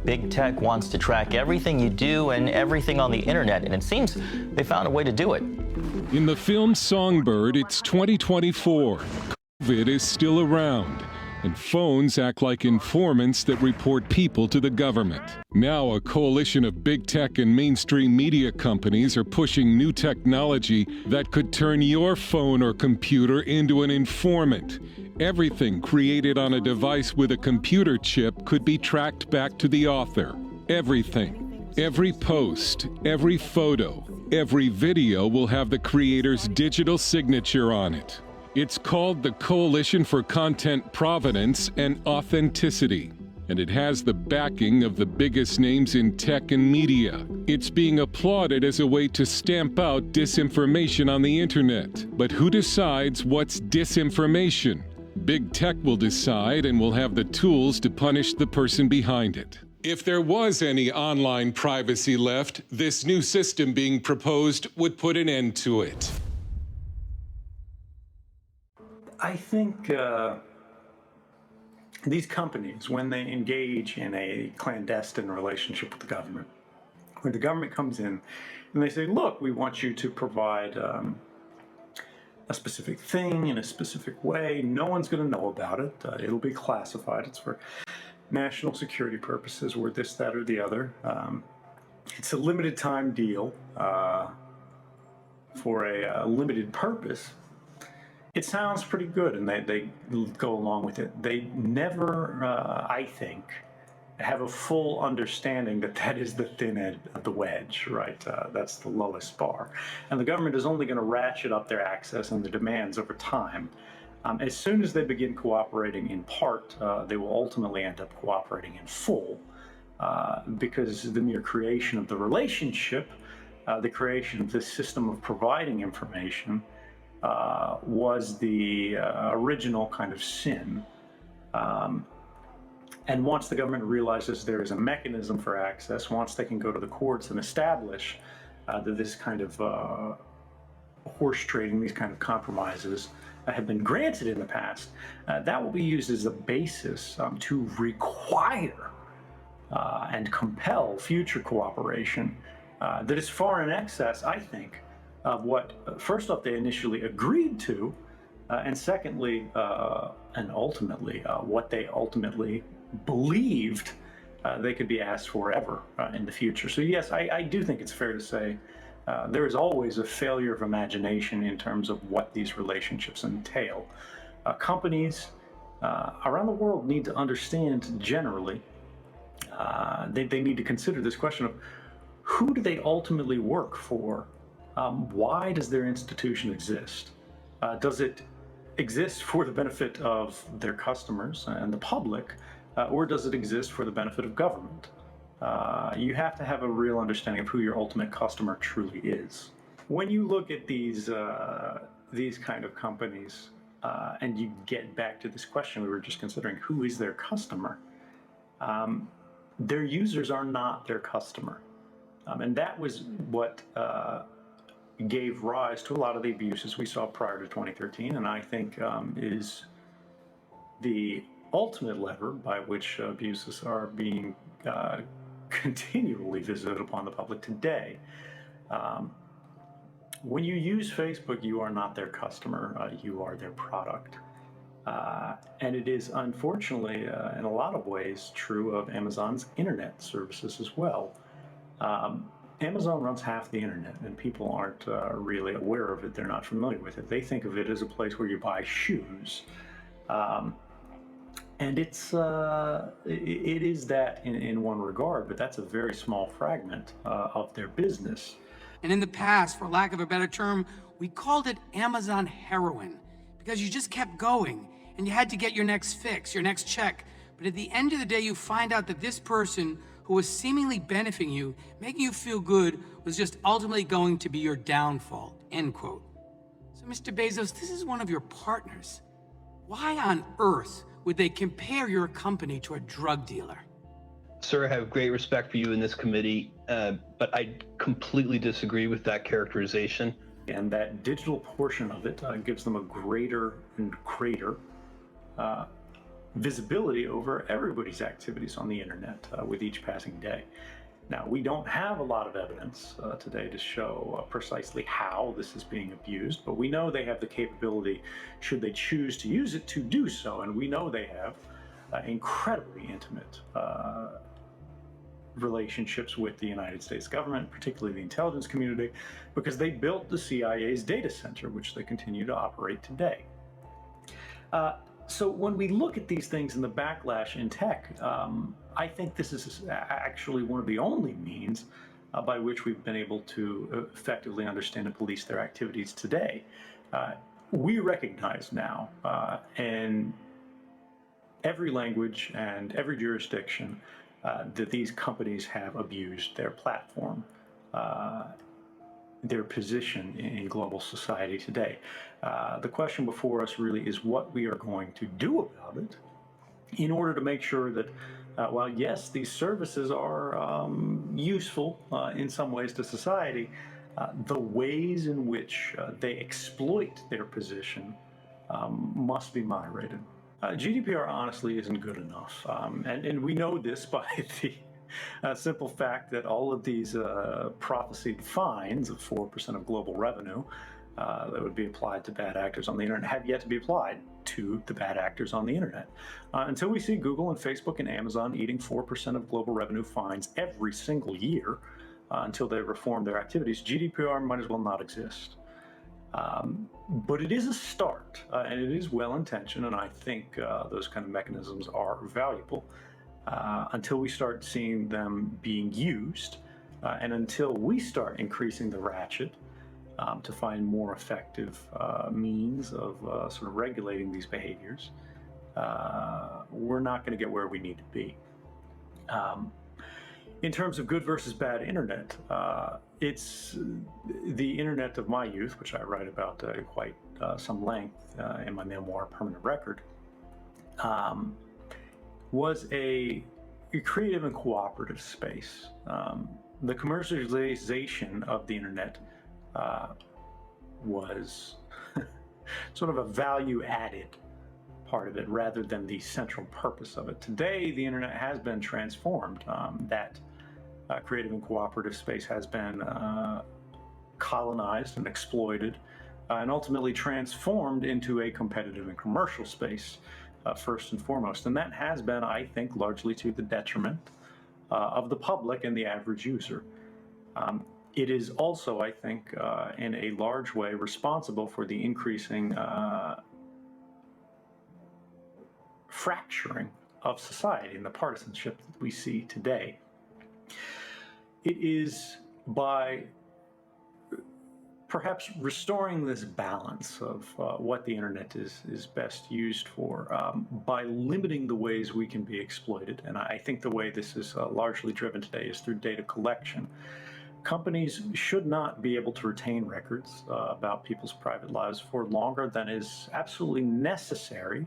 Big tech wants to track everything you do and everything on the internet, and it seems they found a way to do it. In the film Songbird, it's 2024. COVID is still around, and phones act like informants that report people to the government. Now, a coalition of big tech and mainstream media companies are pushing new technology that could turn your phone or computer into an informant. Everything created on a device with a computer chip could be tracked back to the author. Everything. Every post, every photo, every video will have the creator's digital signature on it. It's called the Coalition for Content Provenance and Authenticity, and it has the backing of the biggest names in tech and media. It's being applauded as a way to stamp out disinformation on the internet. But who decides what's disinformation? Big tech will decide and will have the tools to punish the person behind it. If there was any online privacy left, this new system being proposed would put an end to it. I think these companies, when they engage in a clandestine relationship with the government, when the government comes in and they say, look, we want you to provide a specific thing in a specific way, no one's going to know about it, it'll be classified, it's for national security purposes, or this, that, or the other. It's a limited time deal for a limited purpose. It sounds pretty good, and they go along with it. They never, I think, have a full understanding that that is the thin end of the wedge, right? That's the lowest bar. And the government is only going to ratchet up their access and the demands over time. As soon as they begin cooperating in part, they will ultimately end up cooperating in full, because the mere creation of the relationship, the creation of this system of providing information, was the original kind of sin. And once the government realizes there is a mechanism for access, once they can go to the courts and establish that this kind of horse trading, these kind of compromises have been granted in the past, that will be used as a basis to require and compel future cooperation that is far in excess, I think, of what, first off, they initially agreed to, and secondly, and ultimately, what they ultimately believed they could be asked for ever in the future. So yes, I do think it's fair to say there is always a failure of imagination in terms of what these relationships entail. Companies around the world need to understand generally, they need to consider this question of who do they ultimately work for? Why does their institution exist? Does it exist for the benefit of their customers and the public, or does it exist for the benefit of government? You have to have a real understanding of who your ultimate customer truly is. When you look at these kind of companies, and you get back to this question we were just considering, who is their customer? Their users are not their customer. And that was what gave rise to a lot of the abuses we saw prior to 2013, and I think is the ultimate lever by which abuses are being continually visited upon the public today. When you use Facebook, you are not their customer, you are their product. And it is unfortunately, in a lot of ways, true of Amazon's internet services as well. Amazon runs half the internet, and people aren't really aware of it. They're not familiar with it. They think of it as a place where you buy shoes. And it is that in one regard, but that's a very small fragment of their business. And in the past, for lack of a better term, we called it Amazon heroin, because you just kept going, and you had to get your next fix, your next check. But at the end of the day, you find out that this person who was seemingly benefiting you, making you feel good, was just ultimately going to be your downfall, end quote. So Mr. Bezos, this is one of your partners. Why on earth would they compare your company to a drug dealer? Sir, I have great respect for you in this committee, but I completely disagree with that characterization. And that digital portion of it gives them a greater and greater visibility over everybody's activities on the internet with each passing day. Now, we don't have a lot of evidence today to show precisely how this is being abused, but we know they have the capability, should they choose to use it, to do so. And we know they have incredibly intimate relationships with the United States government, particularly the intelligence community, because they built the CIA's data center, which they continue to operate today. So when we look at these things in the backlash in tech, I think this is actually one of the only means by which we've been able to effectively understand and police their activities today. We recognize now in every language and every jurisdiction that these companies have abused their platform, their position in global society today. The question before us really is what we are going to do about it in order to make sure that while yes, these services are useful in some ways to society, the ways in which they exploit their position must be moderated. GDPR honestly isn't good enough, and we know this by the simple fact that all of these prophesied fines of 4% of global revenue that would be applied to bad actors on the internet have yet to be applied to the bad actors on the internet. Until we see Google and Facebook and Amazon eating 4% of global revenue fines every single year, until they reform their activities, GDPR might as well not exist. But it is a start, and it is well-intentioned, and I think those kind of mechanisms are valuable until we start seeing them being used, and until we start increasing the ratchet to find more effective means of sort of regulating these behaviors, we're not going to get where we need to be. In terms of good versus bad internet, it's the internet of my youth, which I write about quite some length in my memoir, Permanent Record, was a creative and cooperative space. The commercialization of the internet was sort of a value-added part of it rather than the central purpose of it. Today, the internet has been transformed. That creative and cooperative space has been colonized and exploited and ultimately transformed into a competitive and commercial space, first and foremost. And that has been, I think, largely to the detriment of the public and the average user. It is also, I think, in a large way responsible for the increasing fracturing of society and the partisanship that we see today. It is by perhaps restoring this balance of what the internet is best used for, by limiting the ways we can be exploited. And I think the way this is largely driven today is through data collection. Companies should not be able to retain records about people's private lives for longer than is absolutely necessary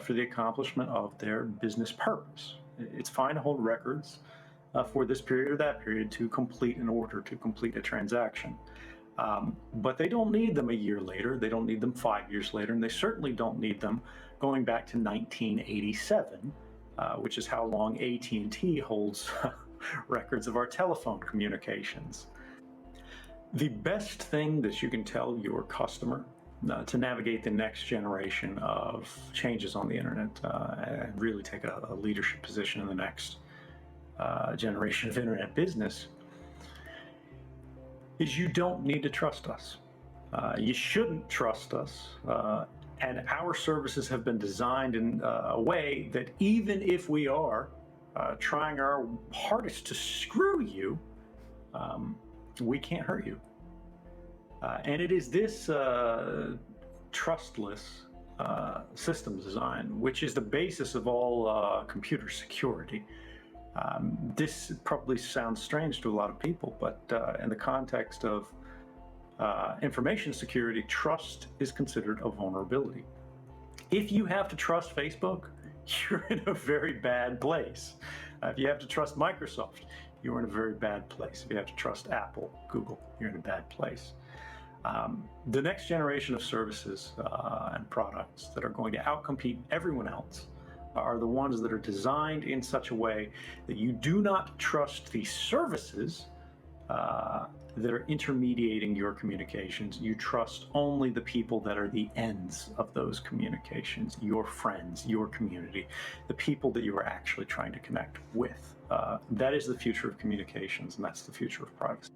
for the accomplishment of their business purpose. It's fine to hold records for this period or that period to complete an order, to complete a transaction. But they don't need them a year later, they don't need them 5 years later, and they certainly don't need them going back to 1987, which is how long AT&T holds records of our telephone communications. The best thing that you can tell your customer to navigate the next generation of changes on the internet and really take a leadership position in the next generation of internet business is you don't need to trust us. You shouldn't trust us. And our services have been designed in a way that even if we are trying our hardest to screw you, we can't hurt you. And it is this trustless systems design which is the basis of all computer security. This probably sounds strange to a lot of people, but in the context of information security, trust is considered a vulnerability. If you have to trust Facebook, you're in a very bad place. If you have to trust Microsoft, you're in a very bad place. If you have to trust Apple, Google, you're in a bad place. The next generation of services and products that are going to outcompete everyone else are the ones that are designed in such a way that you do not trust the services that are intermediating your communications. You trust only the people that are the ends of those communications, your friends, your community, the people that you are actually trying to connect with. That is the future of communications, and that's the future of privacy.